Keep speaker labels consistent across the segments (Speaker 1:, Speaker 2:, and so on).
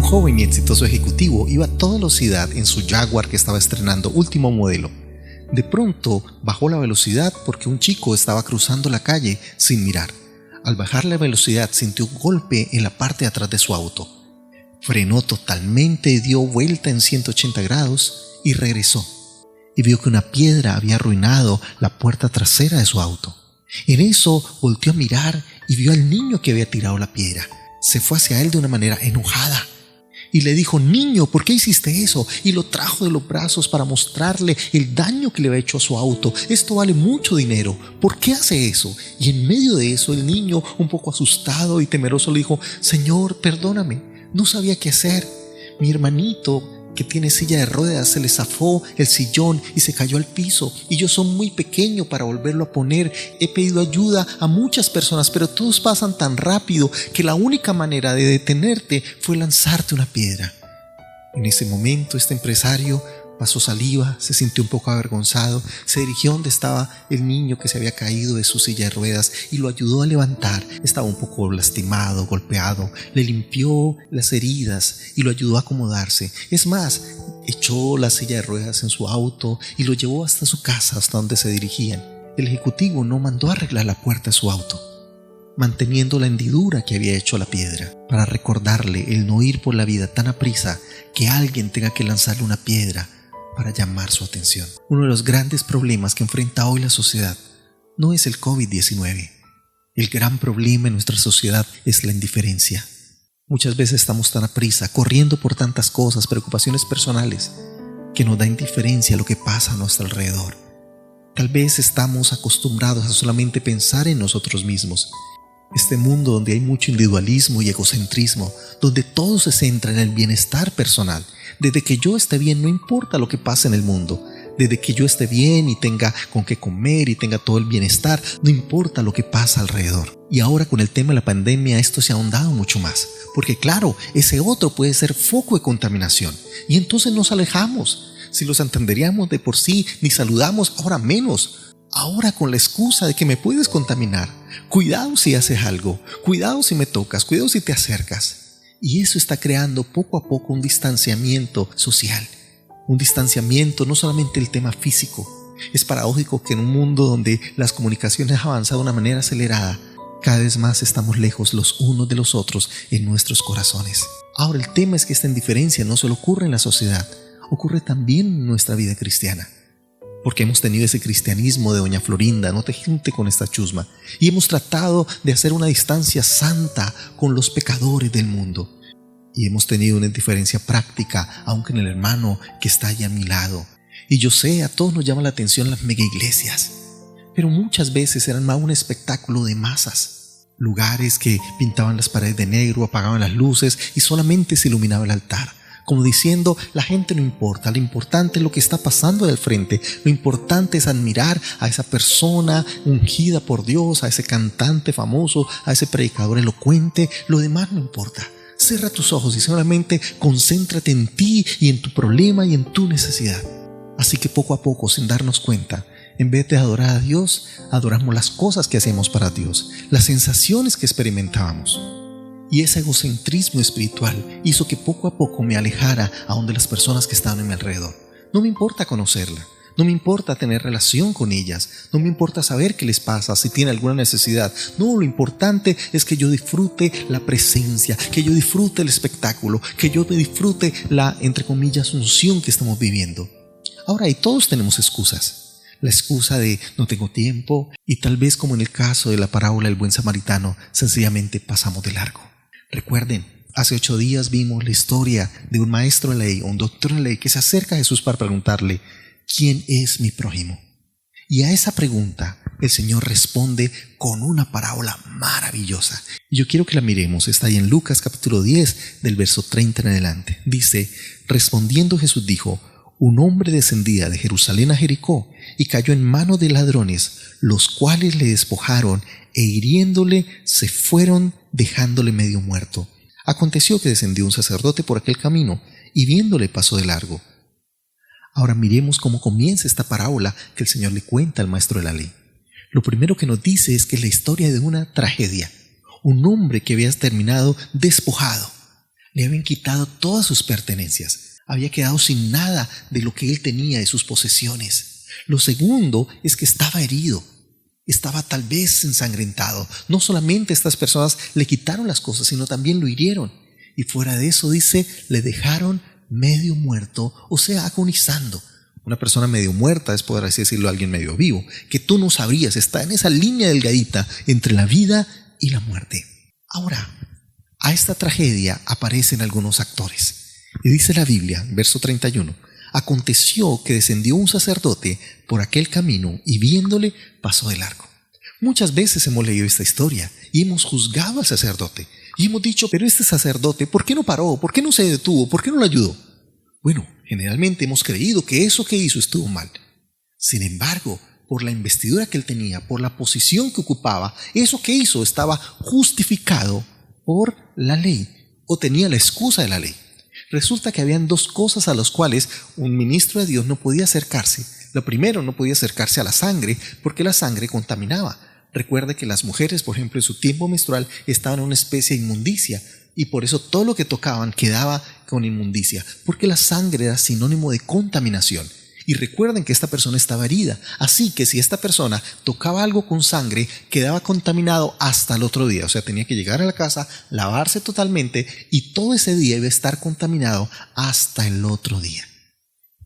Speaker 1: joven y exitoso ejecutivo iba a toda velocidad en su Jaguar que estaba estrenando último modelo. De pronto bajó la velocidad porque un chico estaba cruzando la calle sin mirar. Al bajar la velocidad sintió un golpe en la parte de atrás de su auto. Frenó totalmente, dio vuelta en 180 grados y regresó. Y vio que una piedra había arruinado la puerta trasera de su auto. En eso volteó a mirar y vio al niño que había tirado la piedra. Se fue hacia él de una manera enojada y le dijo: niño, ¿por qué hiciste eso? Y lo trajo de los brazos para mostrarle el daño que le había hecho a su auto. Esto vale mucho dinero, ¿por qué hace eso? Y en medio de eso el niño, un poco asustado y temeroso, le dijo: Señor, perdóname, no sabía qué hacer. Mi hermanito que tiene silla de ruedas se le zafó el sillón y se cayó al piso, y yo soy muy pequeño para volverlo a poner. He pedido ayuda a muchas personas, pero todos pasan tan rápido que la única manera de detenerte fue lanzarte una piedra. En ese momento este empresario pasó saliva, se sintió un poco avergonzado, se dirigió donde estaba el niño que se había caído de su silla de ruedas y lo ayudó a levantar. Estaba un poco lastimado, golpeado, le limpió las heridas y lo ayudó a acomodarse. Es más, echó la silla de ruedas en su auto y lo llevó hasta su casa, hasta donde se dirigían. El ejecutivo no mandó arreglar la puerta de su auto, manteniendo la hendidura que había hecho la piedra, para recordarle el no ir por la vida tan aprisa que alguien tenga que lanzarle una piedra para llamar su atención. Uno de los grandes problemas que enfrenta hoy la sociedad no es el COVID-19. El gran problema en nuestra sociedad es la indiferencia. Muchas veces estamos tan aprisa, corriendo por tantas cosas, preocupaciones personales, que nos da indiferencia a lo que pasa a nuestro alrededor. Tal vez estamos acostumbrados a solamente pensar en nosotros mismos. Este mundo donde hay mucho individualismo y egocentrismo, donde todo se centra en el bienestar personal. Desde que yo esté bien, no importa lo que pase en el mundo. Desde que yo esté bien y tenga con qué comer y tenga todo el bienestar, no importa lo que pasa alrededor. Y ahora con el tema de la pandemia esto se ha ahondado mucho más, porque claro, ese otro puede ser foco de contaminación y entonces nos alejamos. Si los entenderíamos de por sí, ni saludamos, ahora menos. Ahora con la excusa de que me puedes contaminar. Cuidado si haces algo, cuidado si me tocas, cuidado si te acercas. Y eso está creando poco a poco un distanciamiento social. Un distanciamiento no solamente del tema físico. Es paradójico que en un mundo donde las comunicaciones han avanzado de una manera acelerada, cada vez más estamos lejos los unos de los otros en nuestros corazones. Ahora el tema es que esta indiferencia no solo ocurre en la sociedad, ocurre también en nuestra vida cristiana. Porque hemos tenido ese cristianismo de doña Florinda, no te junte con esta chusma, y hemos tratado de hacer una distancia santa con los pecadores del mundo. Y hemos tenido una indiferencia práctica, aunque en el hermano que está allá a mi lado. Y yo sé, a todos nos llama la atención las mega iglesias, pero muchas veces eran más un espectáculo de masas. Lugares que pintaban las paredes de negro, apagaban las luces y solamente se iluminaba el altar. Como diciendo, la gente no importa, lo importante es lo que está pasando del frente, lo importante es admirar a esa persona ungida por Dios, a ese cantante famoso, a ese predicador elocuente, lo demás no importa. Cierra tus ojos y solamente concéntrate en ti y en tu problema y en tu necesidad. Así que poco a poco, sin darnos cuenta, en vez de adorar a Dios, adoramos las cosas que hacemos para Dios, las sensaciones que experimentábamos. Y ese egocentrismo espiritual hizo que poco a poco me alejara aún de las personas que estaban en mi alrededor. No me importa conocerla, no me importa tener relación con ellas, no me importa saber qué les pasa, si tienen alguna necesidad. No, lo importante es que yo disfrute la presencia, que yo disfrute el espectáculo, que yo disfrute la, entre comillas, unción que estamos viviendo. Ahora, y todos tenemos excusas. La excusa de no tengo tiempo y tal vez como en el caso de la parábola del buen samaritano, sencillamente pasamos de largo. Recuerden, hace 8 días vimos la historia de un maestro de ley, un doctor de ley que se acerca a Jesús para preguntarle: ¿quién es mi prójimo? Y a esa pregunta el Señor responde con una parábola maravillosa. Y yo quiero que la miremos, está ahí en Lucas capítulo 10 del verso 30 en adelante. Dice: respondiendo Jesús dijo: un hombre descendía de Jerusalén a Jericó y cayó en manos de ladrones, los cuales le despojaron e hiriéndole se fueron dejándole medio muerto. Aconteció que descendió un sacerdote por aquel camino y viéndole pasó de largo. Ahora miremos cómo comienza esta parábola que el Señor le cuenta al maestro de la ley. Lo primero que nos dice es que es la historia de una tragedia. Un hombre que había terminado despojado. Le habían quitado todas sus pertenencias. Había quedado sin nada de lo que él tenía, de sus posesiones. Lo segundo es que estaba herido. Estaba tal vez ensangrentado. No solamente estas personas le quitaron las cosas, sino también lo hirieron. Y fuera de eso, dice, le dejaron medio muerto, o sea, agonizando. Una persona medio muerta es, por así decirlo, alguien medio vivo, que tú no sabrías, está en esa línea delgadita entre la vida y la muerte. Ahora, a esta tragedia aparecen algunos actores. Y dice la Biblia, verso 31, aconteció que descendió un sacerdote por aquel camino y viéndole pasó de largo. Muchas veces hemos leído esta historia y hemos juzgado al sacerdote y hemos dicho, pero este sacerdote, ¿por qué no paró? ¿Por qué no se detuvo? ¿Por qué no lo ayudó? Bueno, generalmente hemos creído que eso que hizo estuvo mal. Sin embargo, por la investidura que él tenía, por la posición que ocupaba, eso que hizo estaba justificado por la ley o tenía la excusa de la ley. Resulta que habían dos cosas a las cuales un ministro de Dios no podía acercarse. Lo primero, no podía acercarse a la sangre porque la sangre contaminaba. Recuerde que las mujeres, por ejemplo, en su tiempo menstrual estaban en una especie de inmundicia y por eso todo lo que tocaban quedaba con inmundicia, porque la sangre era sinónimo de contaminación. Y recuerden que esta persona estaba herida, así que si esta persona tocaba algo con sangre, quedaba contaminado hasta el otro día. O sea, tenía que llegar a la casa, lavarse totalmente y todo ese día iba a estar contaminado hasta el otro día.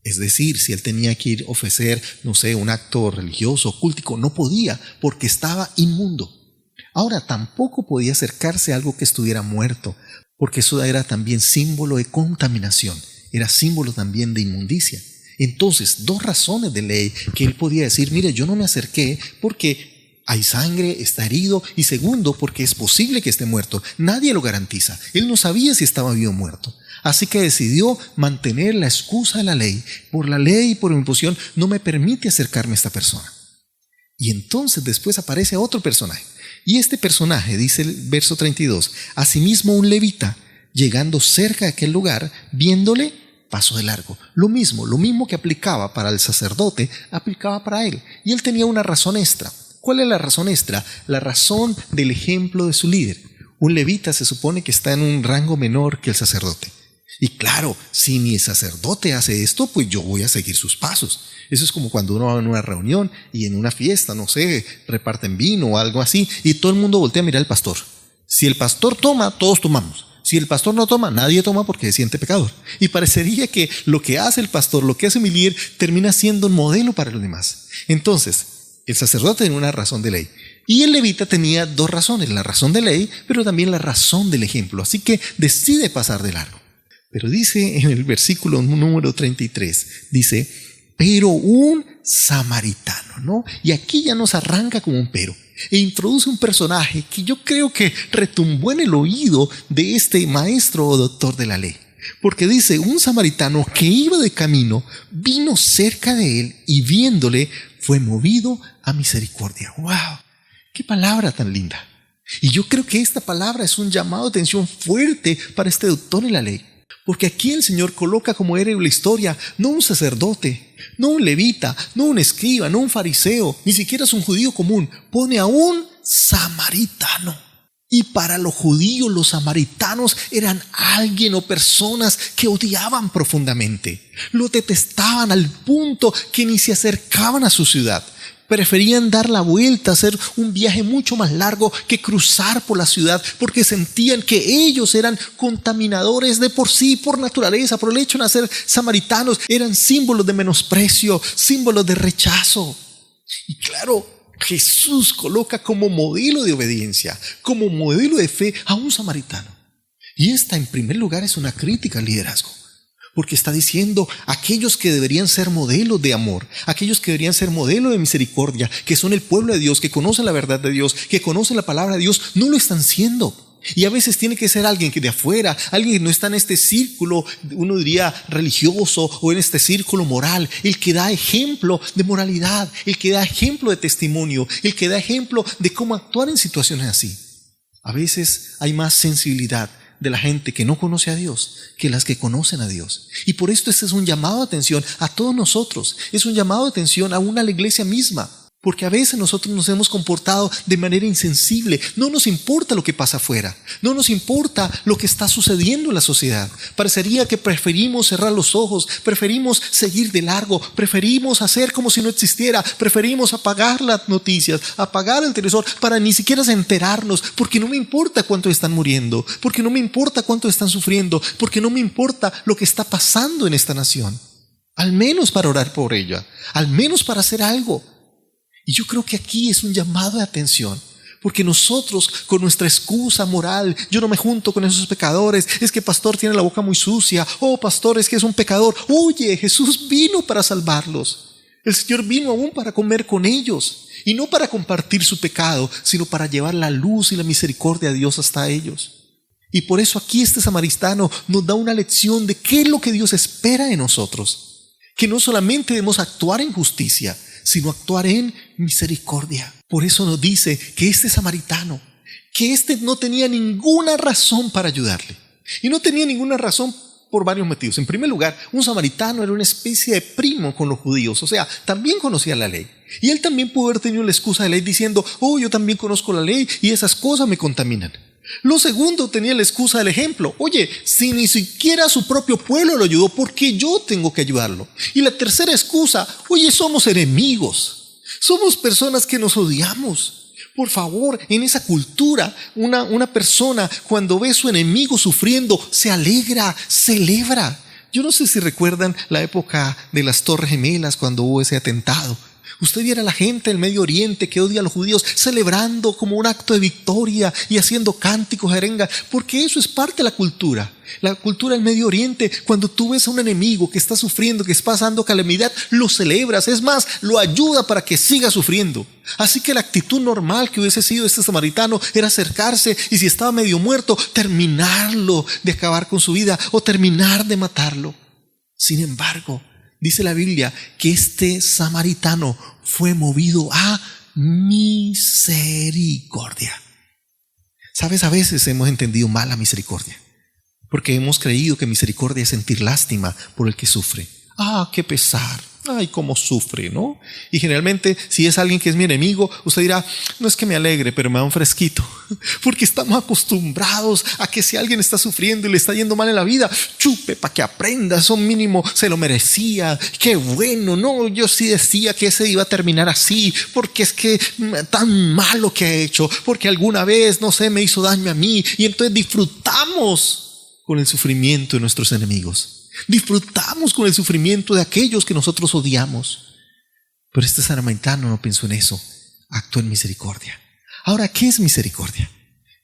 Speaker 1: Es decir, si él tenía que ir a ofrecer, no sé, un acto religioso, cultico, no podía porque estaba inmundo. Ahora, tampoco podía acercarse a algo que estuviera muerto, porque eso era también símbolo de contaminación, era símbolo también de inmundicia. Entonces, dos razones de ley que él podía decir, mire, yo no me acerqué porque hay sangre, está herido, y segundo, porque es posible que esté muerto. Nadie lo garantiza. Él no sabía si estaba vivo o muerto. Así que decidió mantener la excusa de la ley. Por la ley y por imposición no me permite acercarme a esta persona. Y entonces después aparece otro personaje. Y este personaje, dice el verso 32, asimismo un levita, llegando cerca de aquel lugar, viéndole, pasó de largo. Lo mismo que aplicaba para el sacerdote, aplicaba para él. Y él tenía una razón extra. ¿Cuál es la razón extra? La razón del ejemplo de su líder. Un levita se supone que está en un rango menor que el sacerdote. Y claro, si mi sacerdote hace esto, pues yo voy a seguir sus pasos. Eso es como cuando uno va a una reunión y en una fiesta, no sé, reparten vino o algo así, y todo el mundo voltea a mirar al pastor. Si el pastor toma, todos tomamos. Si el pastor no toma, nadie toma porque se siente pecador. Y parecería que lo que hace el pastor, lo que hace mi líder, termina siendo un modelo para los demás. Entonces, el sacerdote tenía una razón de ley. Y el levita tenía dos razones, la razón de ley, pero también la razón del ejemplo. Así que decide pasar de largo. Pero dice en el versículo número 33, dice, pero un samaritano, ¿no? Y aquí ya nos arranca como un pero. E introduce un personaje que yo creo que retumbó en el oído de este maestro o doctor de la ley. Porque dice, un samaritano que iba de camino, vino cerca de él y viéndole, fue movido a misericordia. ¡Wow! ¡Qué palabra tan linda! Y yo creo que esta palabra es un llamado de atención fuerte para este doctor en la ley. Porque aquí el Señor coloca como héroe de la historia, no un sacerdote, no un levita, no un escriba, no un fariseo, ni siquiera es un judío común, pone a un samaritano. Y para los judíos, los samaritanos eran alguien o personas que odiaban profundamente. Lo detestaban al punto que ni se acercaban a su ciudad. Preferían dar la vuelta, hacer un viaje mucho más largo que cruzar por la ciudad, porque sentían que ellos eran contaminadores de por sí, por naturaleza, por el hecho de nacer samaritanos. Eran símbolos de menosprecio, símbolos de rechazo. Y claro, Jesús coloca como modelo de obediencia, como modelo de fe a un samaritano. Y esta, en primer lugar, es una crítica al liderazgo. Porque está diciendo, aquellos que deberían ser modelos de amor, aquellos que deberían ser modelos de misericordia, que son el pueblo de Dios, que conocen la verdad de Dios, que conocen la palabra de Dios, no lo están siendo. Y a veces tiene que ser alguien que de afuera, alguien que no está en este círculo, uno diría religioso, o en este círculo moral, el que da ejemplo de moralidad, el que da ejemplo de testimonio, el que da ejemplo de cómo actuar en situaciones así. A veces hay más sensibilidad de la gente que no conoce a Dios que las que conocen a Dios. Y por esto este es un llamado de atención a todos nosotros. Es un llamado de atención aún a la iglesia misma. Porque a veces nosotros nos hemos comportado de manera insensible. No nos importa lo que pasa afuera. No nos importa lo que está sucediendo en la sociedad. Parecería que preferimos cerrar los ojos, preferimos seguir de largo, preferimos hacer como si no existiera, preferimos apagar las noticias, apagar el televisor para ni siquiera enterarnos, porque no me importa cuántos están muriendo, porque no me importa cuántos están sufriendo, porque no me importa lo que está pasando en esta nación. Al menos para orar por ella, al menos para hacer algo. Y yo creo que aquí es un llamado de atención, porque nosotros con nuestra excusa moral, yo no me junto con esos pecadores, es que pastor tiene la boca muy sucia, pastor es que es un pecador. Oye, Jesús vino para salvarlos. El Señor vino aún para comer con ellos, y no para compartir su pecado, sino para llevar la luz y la misericordia de Dios hasta ellos. Y por eso aquí este samaritano nos da una lección de qué es lo que Dios espera de nosotros, que no solamente debemos actuar en justicia, sino actuar en misericordia. Por eso nos dice que este samaritano, que no tenía ninguna razón para ayudarle. Y no tenía ninguna razón por varios motivos. En primer lugar, un samaritano era una especie de primo con los judíos, o sea, también conocía la ley. Y él también pudo haber tenido la excusa de la ley diciendo, yo también conozco la ley y esas cosas me contaminan. Lo segundo, tenía la excusa del ejemplo. Oye, si ni siquiera su propio pueblo lo ayudó, ¿por qué yo tengo que ayudarlo? Y la tercera excusa, somos enemigos. Somos personas que nos odiamos. Por favor, en esa cultura, una persona cuando ve a su enemigo sufriendo, se alegra, celebra. Yo no sé si recuerdan la época de las Torres Gemelas cuando hubo ese atentado. Usted viera a la gente del Medio Oriente que odia a los judíos celebrando como un acto de victoria y haciendo cánticos, arengas, porque eso es parte de la cultura. La cultura del Medio Oriente, cuando tú ves a un enemigo que está sufriendo, que está pasando calamidad, lo celebras, es más, lo ayuda para que siga sufriendo. Así que la actitud normal que hubiese sido este samaritano era acercarse y si estaba medio muerto, terminarlo de acabar con su vida o terminar de matarlo. Sin embargo, dice la Biblia que este samaritano fue movido a misericordia. Sabes, a veces hemos entendido mal la misericordia, porque hemos creído que misericordia es sentir lástima por el que sufre. Qué pesar. Ay, cómo sufre, ¿no? Y generalmente, si es alguien que es mi enemigo, usted dirá, no es que me alegre, pero me da un fresquito. Porque estamos acostumbrados a que si alguien está sufriendo y le está yendo mal en la vida, chupe para que aprenda, eso mínimo se lo merecía. Qué bueno, no, yo sí decía que ese iba a terminar así, porque es que tan malo que ha hecho, porque alguna vez, no sé, me hizo daño a mí. Y entonces disfrutamos con el sufrimiento de nuestros enemigos. Disfrutamos con el sufrimiento de aquellos que nosotros odiamos. Pero este samaritano no pensó en eso, actuó en misericordia. Ahora, ¿qué es misericordia?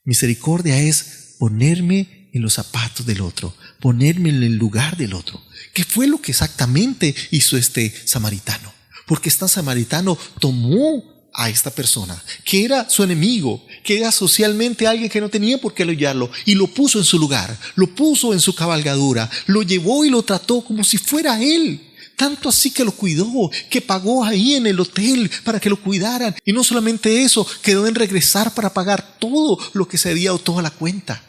Speaker 1: Misericordia es ponerme en los zapatos del otro, ponerme en el lugar del otro. ¿Qué fue lo que exactamente hizo este samaritano? Porque este samaritano tomó a esta persona, que era su enemigo, que era socialmente alguien que no tenía por qué odiarlo, y lo puso en su lugar, lo puso en su cabalgadura, lo llevó y lo trató como si fuera él. Tanto así que lo cuidó, que pagó ahí en el hotel para que lo cuidaran. Y no solamente eso, quedó en regresar para pagar todo lo que se había o toda la cuenta.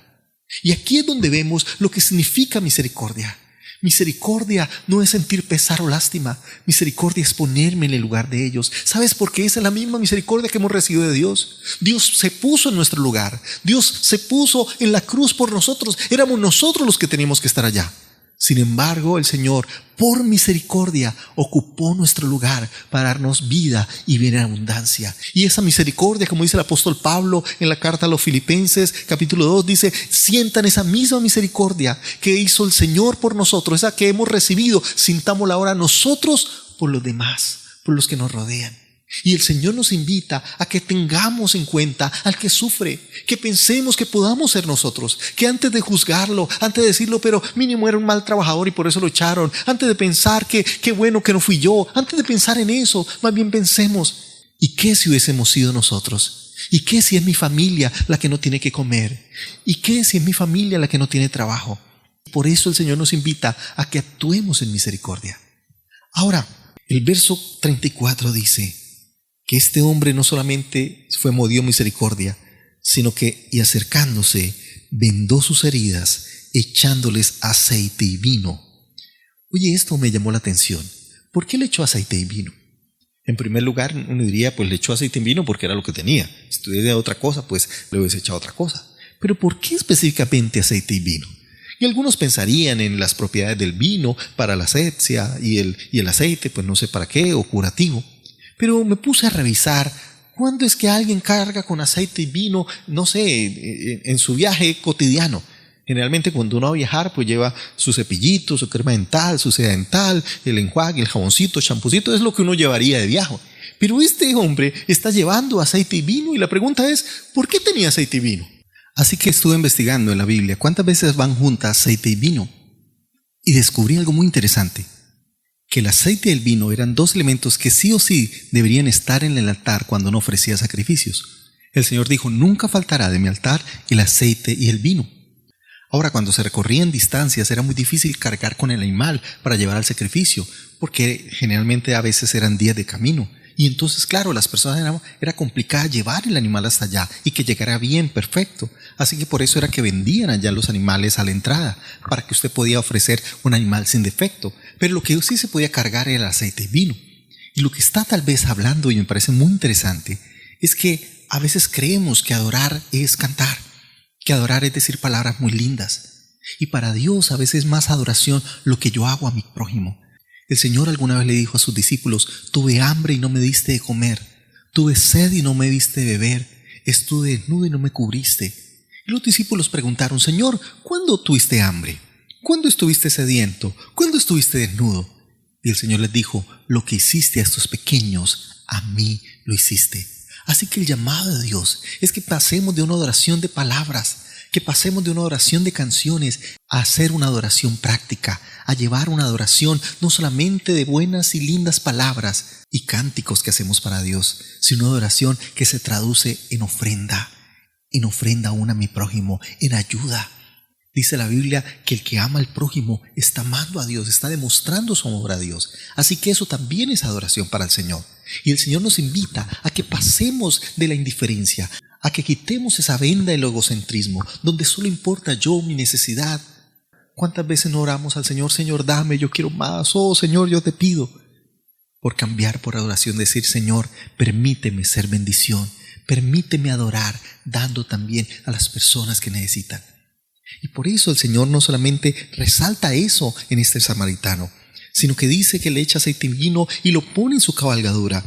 Speaker 1: Y aquí es donde vemos lo que significa misericordia. Misericordia no es sentir pesar o lástima. Misericordia es ponerme en el lugar de ellos. ¿Sabes por qué? Esa es la misma misericordia que hemos recibido de Dios. Dios se puso en nuestro lugar. Dios se puso en la cruz por nosotros. Éramos nosotros los que teníamos que estar allá. Sin embargo, el Señor, por misericordia, ocupó nuestro lugar para darnos vida y bien en abundancia. Y esa misericordia, como dice el apóstol Pablo en la carta a los Filipenses, capítulo 2, dice, sientan esa misma misericordia que hizo el Señor por nosotros, esa que hemos recibido, sintámosla ahora nosotros por los demás, por los que nos rodean. Y el Señor nos invita a que tengamos en cuenta al que sufre, que pensemos que podamos ser nosotros, que antes de juzgarlo, antes de decirlo, pero mínimo era un mal trabajador y por eso lo echaron, antes de pensar que qué bueno que no fui yo, antes de pensar en eso, más bien pensemos, ¿y qué si hubiésemos sido nosotros? ¿Y qué si es mi familia la que no tiene que comer? ¿Y qué si es mi familia la que no tiene trabajo? Por eso el Señor nos invita a que actuemos en misericordia. Ahora, el verso 34 dice que este hombre no solamente fue movido misericordia, sino que, y acercándose, vendó sus heridas, echándoles aceite y vino. Oye, esto me llamó la atención. ¿Por qué le echó aceite y vino? En primer lugar, uno diría, pues le echó aceite en vino porque era lo que tenía. Si tuviera otra cosa, pues le hubiese echado otra cosa. Pero ¿por qué específicamente aceite y vino? Y algunos pensarían en las propiedades del vino para la asepsia y el aceite, pues no sé para qué, o curativo. Pero me puse a revisar cuándo es que alguien carga con aceite y vino, no sé, en su viaje cotidiano. Generalmente cuando uno va a viajar, pues lleva su cepillito, su crema dental, su seda dental, el enjuague, el jaboncito, champucito, es lo que uno llevaría de viaje. Pero este hombre está llevando aceite y vino y la pregunta es, ¿por qué tenía aceite y vino? Así que estuve investigando en la Biblia cuántas veces van juntas aceite y vino y descubrí algo muy interesante, que el aceite y el vino eran dos elementos que sí o sí deberían estar en el altar cuando uno ofrecía sacrificios. El Señor dijo, nunca faltará de mi altar el aceite y el vino. Ahora, cuando se recorrían distancias era muy difícil cargar con el animal para llevar al sacrificio, porque generalmente a veces eran días de camino. Y entonces, claro, las personas era complicada llevar el animal hasta allá y que llegara bien, perfecto. Así que por eso era que vendían allá los animales a la entrada, para que usted podía ofrecer un animal sin defecto. Pero lo que sí se podía cargar era el aceite y vino. Y lo que está tal vez hablando, y me parece muy interesante, es que a veces creemos que adorar es cantar, que adorar es decir palabras muy lindas. Y para Dios a veces es más adoración lo que yo hago a mi prójimo. El Señor alguna vez le dijo a sus discípulos, tuve hambre y no me diste de comer, tuve sed y no me diste de beber, estuve desnudo y no me cubriste. Y los discípulos preguntaron, Señor, ¿cuándo tuviste hambre? ¿Cuándo estuviste sediento? ¿Cuándo estuviste desnudo? Y el Señor les dijo, lo que hiciste a estos pequeños, a mí lo hiciste. Así que el llamado de Dios es que pasemos de una adoración de palabras, que pasemos de una adoración de canciones a hacer una adoración práctica, a llevar una adoración no solamente de buenas y lindas palabras y cánticos que hacemos para Dios, sino una adoración que se traduce en ofrenda aún a mi prójimo, en ayuda. Dice la Biblia que el que ama al prójimo está amando a Dios, está demostrando su amor a Dios. Así que eso también es adoración para el Señor. Y el Señor nos invita a que pasemos de la indiferencia, a que quitemos esa venda del egocentrismo, donde solo importa yo, mi necesidad. ¿Cuántas veces no oramos al Señor, Señor, dame, yo quiero más, oh Señor, yo te pido? Por cambiar por adoración, decir, Señor, permíteme ser bendición, permíteme adorar, dando también a las personas que necesitan. Y por eso el Señor no solamente resalta eso en este samaritano, sino que dice que le echa aceite y vino y lo pone en su cabalgadura.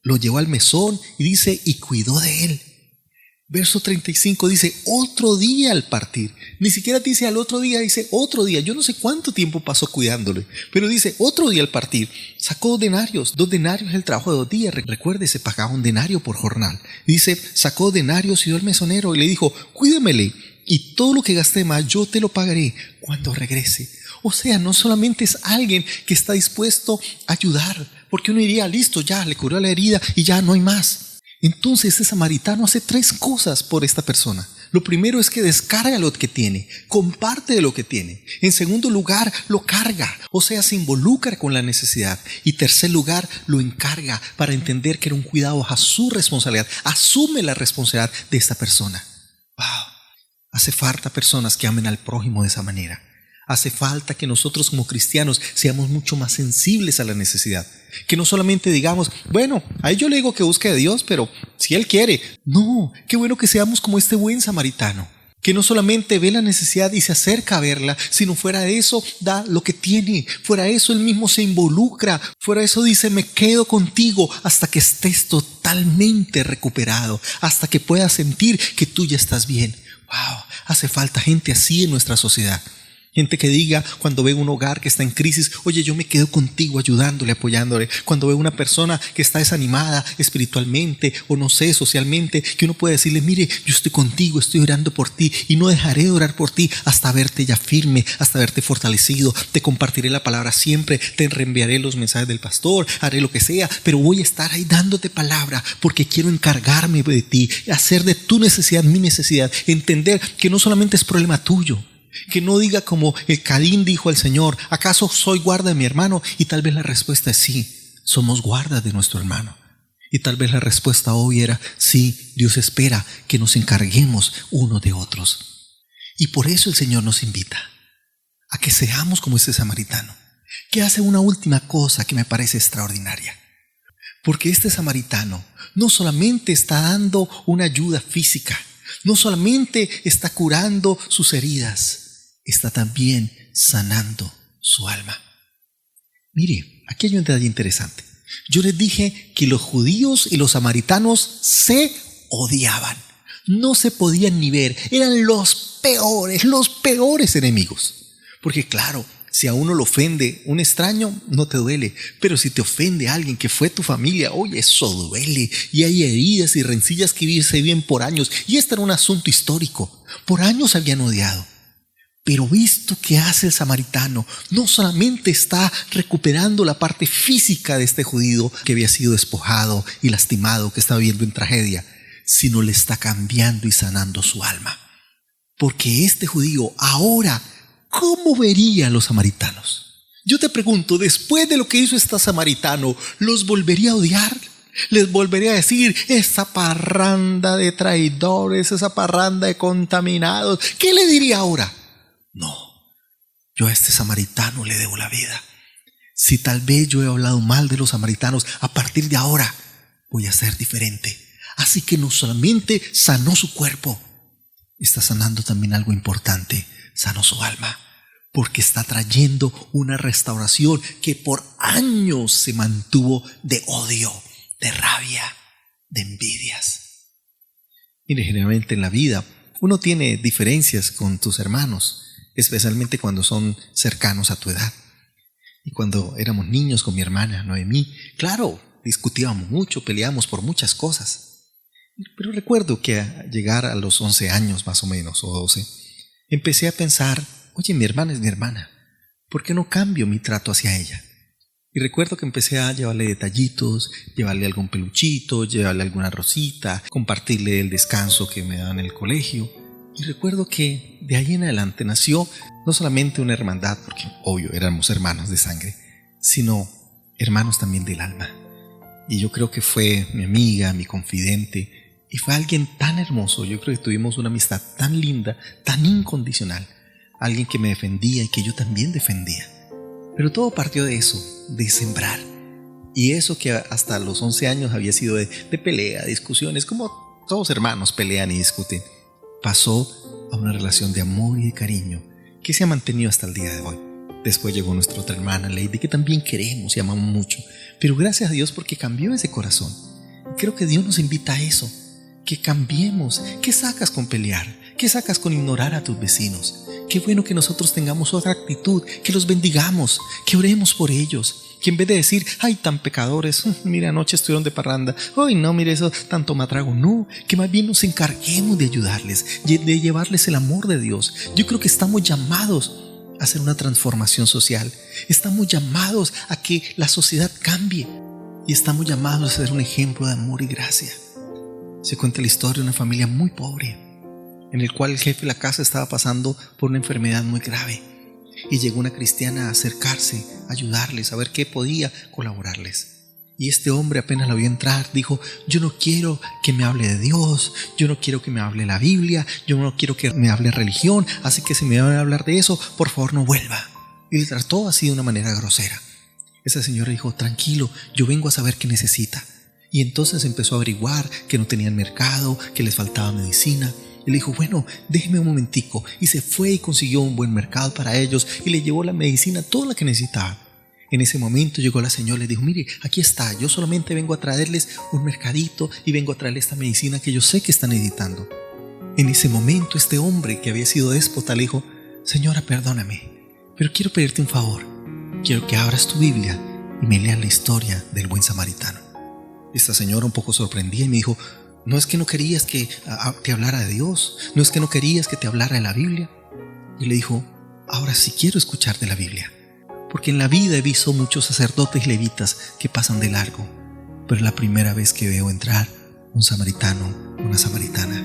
Speaker 1: Lo llevó al mesón y dice, y cuidó de él. Verso 35 dice, otro día al partir. Ni siquiera dice al otro día, dice otro día. Yo no sé cuánto tiempo pasó cuidándole, pero dice otro día al partir. Sacó 2 denarios. 2 denarios es el trabajo de 2 días. Recuerde, se pagaba 1 denario por jornal. Dice, sacó 2 denarios y dio al mesonero y le dijo, cuídemele y todo lo que gasté más yo te lo pagaré cuando regrese. O sea, no solamente es alguien que está dispuesto a ayudar, porque uno diría, listo, ya le curó la herida y ya no hay más. Entonces ese samaritano hace 3 cosas por esta persona. Lo primero es que descarga lo que tiene, comparte de lo que tiene. En segundo lugar, lo carga, o sea, se involucra con la necesidad. Y tercer lugar, lo encarga para entender que era un cuidado a su responsabilidad. Asume la responsabilidad de esta persona. ¡Wow! Hace falta personas que amen al prójimo de esa manera. Hace falta que nosotros como cristianos seamos mucho más sensibles a la necesidad. Que no solamente digamos, bueno, a él yo le digo que busque a Dios, pero si él quiere. No, qué bueno que seamos como este buen samaritano. Que no solamente ve la necesidad y se acerca a verla, sino fuera de eso da lo que tiene. Fuera de eso él mismo se involucra. Fuera de eso dice, me quedo contigo hasta que estés totalmente recuperado. Hasta que puedas sentir que tú ya estás bien. Wow, hace falta gente así en nuestra sociedad. Gente que diga cuando ve un hogar que está en crisis, oye, yo me quedo contigo ayudándole, apoyándole. Cuando ve una persona que está desanimada espiritualmente o no sé, socialmente, que uno puede decirle, mire, yo estoy contigo, estoy orando por ti y no dejaré de orar por ti hasta verte ya firme, hasta verte fortalecido. Te compartiré la palabra siempre, te reenviaré los mensajes del pastor, haré lo que sea, pero voy a estar ahí dándote palabra porque quiero encargarme de ti, hacer de tu necesidad mi necesidad, entender que no solamente es problema tuyo. Que no diga como el Caín dijo al Señor, ¿acaso soy guarda de mi hermano? Y tal vez la respuesta es sí, somos guardas de nuestro hermano. Y tal vez la respuesta obvia era sí, Dios espera que nos encarguemos unos de otros. Y por eso el Señor nos invita a que seamos como este samaritano, que hace una última cosa que me parece extraordinaria. Porque este samaritano no solamente está dando una ayuda física, no solamente está curando sus heridas, está también sanando su alma. Mire, aquí hay un detalle interesante. Yo les dije que los judíos y los samaritanos se odiaban. No se podían ni ver. Eran los peores enemigos. Porque claro, si a uno lo ofende un extraño, no te duele. Pero si te ofende a alguien que fue tu familia, oye, eso duele. Y hay heridas y rencillas que se viven por años. Y este era un asunto histórico. Por años se habían odiado. Pero visto que hace el samaritano, no solamente está recuperando la parte física de este judío que había sido despojado y lastimado, que estaba viviendo en tragedia, sino le está cambiando y sanando su alma. Porque este judío ahora, ¿cómo vería a los samaritanos? Yo te pregunto, después de lo que hizo este samaritano, ¿los volvería a odiar? ¿Les volvería a decir, esa parranda de traidores, esa parranda de contaminados? ¿Qué le diría ahora? No, yo a este samaritano le debo la vida. Si tal vez yo he hablado mal de los samaritanos, a partir de ahora voy a ser diferente. Así que no solamente sanó su cuerpo, está sanando también algo importante, sanó su alma, porque está trayendo una restauración que por años se mantuvo de odio, de rabia, de envidias. Mire, generalmente en la vida uno tiene diferencias con tus hermanos, especialmente cuando son cercanos a tu edad. Y cuando éramos niños con mi hermana Noemí, claro, discutíamos mucho, peleábamos por muchas cosas. Pero recuerdo que al llegar a los 11 años más o menos, o 12, empecé a pensar, oye, mi hermana es mi hermana, ¿por qué no cambio mi trato hacia ella? Y recuerdo que empecé a llevarle detallitos, llevarle algún peluchito, llevarle alguna rosita, compartirle el descanso que me daban en el colegio. Y recuerdo que de ahí en adelante nació no solamente una hermandad, porque obvio éramos hermanos de sangre, sino hermanos también del alma. Y yo creo que fue mi amiga, mi confidente, y fue alguien tan hermoso. Yo creo que tuvimos una amistad tan linda, tan incondicional. Alguien que me defendía y que yo también defendía. Pero todo partió de eso, de sembrar. Y eso que hasta los 11 años había sido de pelea, discusiones, como todos hermanos pelean y discuten, pasó a una relación de amor y de cariño que se ha mantenido hasta el día de hoy. Después llegó nuestra otra hermana, Lady, que también queremos y amamos mucho. Pero gracias a Dios porque cambió ese corazón. Creo que Dios nos invita a eso, que cambiemos. ¿Qué sacas con pelear? ¿Qué sacas con ignorar a tus vecinos? Qué bueno que nosotros tengamos otra actitud, que los bendigamos, que oremos por ellos. Que en vez de decir, ay, tan pecadores, mira, anoche estuvieron de parranda, ay, no, mire eso, tanto matrago, no, que más bien nos encarguemos de ayudarles, de llevarles el amor de Dios. Yo creo que estamos llamados a hacer una transformación social, estamos llamados a que la sociedad cambie y estamos llamados a ser un ejemplo de amor y gracia. Se cuenta la historia de una familia muy pobre, en el cual el jefe de la casa estaba pasando por una enfermedad muy grave. Y llegó una cristiana a acercarse, a ayudarles, a ver qué podía colaborarles. Y este hombre apenas la vio entrar, dijo, yo no quiero que me hable de Dios, yo no quiero que me hable la Biblia, yo no quiero que me hable religión, así que si me van a hablar de eso, por favor no vuelva. Y le trató así de una manera grosera. Esa señora dijo, tranquilo, yo vengo a saber qué necesita. Y entonces empezó a averiguar que no tenían mercado, que les faltaba medicina. Y le dijo, bueno, déjeme un momentico. Y se fue y consiguió un buen mercado para ellos y le llevó la medicina, toda la que necesitaba. En ese momento llegó la señora y le dijo, mire, aquí está, yo solamente vengo a traerles un mercadito y vengo a traerles esta medicina que yo sé que están necesitando. En ese momento este hombre que había sido déspota le dijo, señora, perdóname, pero quiero pedirte un favor. Quiero que abras tu Biblia y me leas la historia del buen samaritano. Esta señora un poco sorprendida y me dijo, ¿no es que no querías que te hablara de Dios? ¿No es que no querías que te hablara de la Biblia? Y le dijo, ahora sí quiero escuchar de la Biblia, porque en la vida he visto muchos sacerdotes levitas que pasan de largo, pero es la primera vez que veo entrar un samaritano, una samaritana.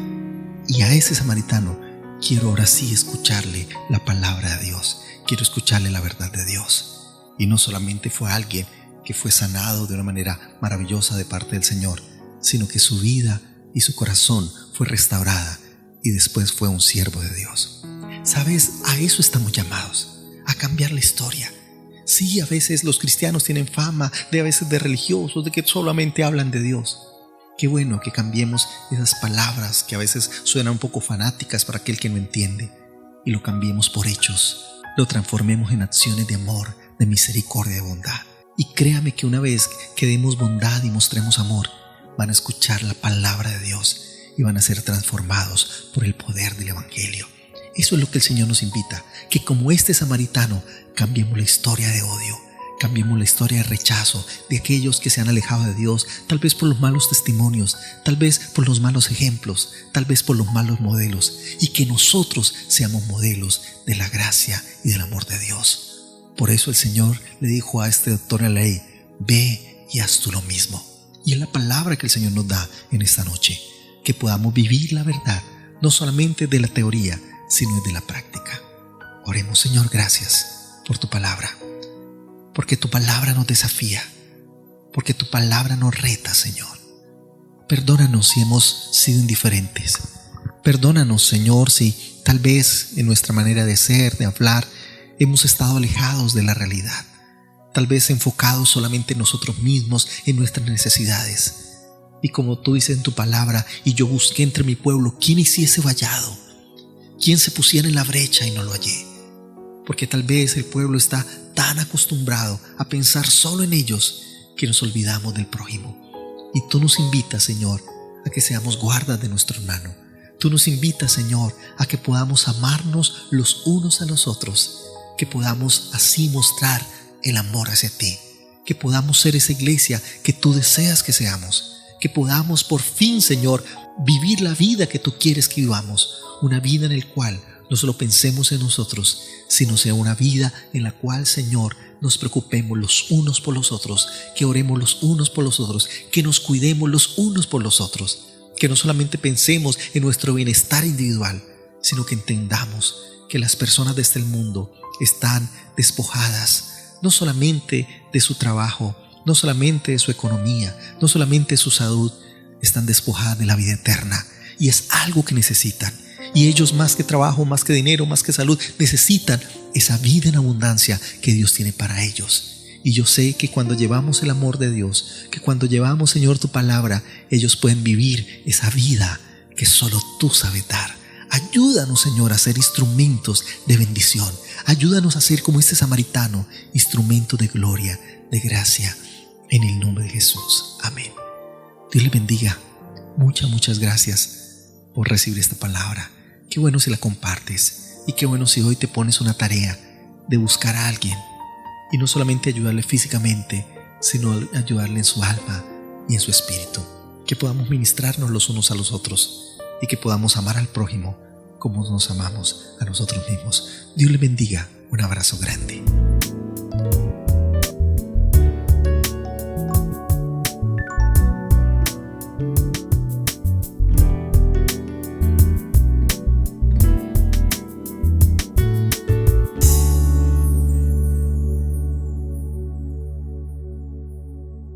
Speaker 1: Y a ese samaritano quiero ahora sí escucharle la palabra de Dios, quiero escucharle la verdad de Dios. Y no solamente fue alguien que fue sanado de una manera maravillosa de parte del Señor, sino que su vida y su corazón fue restaurada y después fue un siervo de Dios. ¿Sabes? A eso estamos llamados, a cambiar la historia. Sí, a veces los cristianos tienen fama de a veces de religiosos, de que solamente hablan de Dios. Qué bueno que cambiemos esas palabras que a veces suenan un poco fanáticas para aquel que no entiende y lo cambiemos por hechos. Lo transformemos en acciones de amor, de misericordia y de bondad. Y créame que una vez que demos bondad y mostremos amor, van a escuchar la palabra de Dios y van a ser transformados por el poder del Evangelio. Eso es lo que el Señor nos invita, que como este samaritano cambiemos la historia de odio, cambiemos la historia de rechazo de aquellos que se han alejado de Dios, tal vez por los malos testimonios, tal vez por los malos ejemplos, tal vez por los malos modelos, y que nosotros seamos modelos de la gracia y del amor de Dios. Por eso el Señor le dijo a este doctor en la ley: ve y haz tú lo mismo. Y es la palabra que el Señor nos da en esta noche, que podamos vivir la verdad, no solamente de la teoría, sino de la práctica. Oremos. Señor, gracias por tu palabra, porque tu palabra nos desafía, porque tu palabra nos reta, Señor. Perdónanos si hemos sido indiferentes. Perdónanos, Señor, si tal vez en nuestra manera de ser, de hablar, hemos estado alejados de la realidad, tal vez enfocados solamente en nosotros mismos, en nuestras necesidades. Y como tú dices en tu palabra: y yo busqué entre mi pueblo quien hiciese vallado, quien se pusiera en la brecha, y no lo hallé. Porque tal vez el pueblo está tan acostumbrado a pensar solo en ellos que nos olvidamos del prójimo. Y tú nos invitas, Señor, a que seamos guardas de nuestro hermano. Tú nos invitas, Señor, a que podamos amarnos los unos a los otros, que podamos así mostrar el amor hacia ti, que podamos ser esa iglesia que tú deseas que seamos, que podamos por fin, Señor, vivir la vida que tú quieres que vivamos, una vida en la cual no solo pensemos en nosotros, sino sea una vida en la cual, Señor, nos preocupemos los unos por los otros, que oremos los unos por los otros, que nos cuidemos los unos por los otros, que no solamente pensemos en nuestro bienestar individual, sino que entendamos que las personas de este mundo están despojadas, no solamente de su trabajo, no solamente de su economía, no solamente de su salud, están despojadas de la vida eterna, y es algo que necesitan. Y ellos, más que trabajo, más que dinero, más que salud, necesitan esa vida en abundancia que Dios tiene para ellos. Y yo sé que cuando llevamos el amor de Dios, que cuando llevamos, Señor, tu palabra, ellos pueden vivir esa vida que solo tú sabes dar. Ayúdanos, Señor, a ser instrumentos de bendición. Ayúdanos a ser como este samaritano, instrumento de gloria, de gracia, en el nombre de Jesús. Amén. Dios les bendiga. Muchas gracias por recibir esta palabra. Qué bueno si la compartes, y qué bueno si hoy te pones una tarea de buscar a alguien y no solamente ayudarle físicamente, sino ayudarle en su alma y en su espíritu. Que podamos ministrarnos los unos a los otros y que podamos amar al prójimo como nos amamos a nosotros mismos. Dios le bendiga. Un abrazo grande.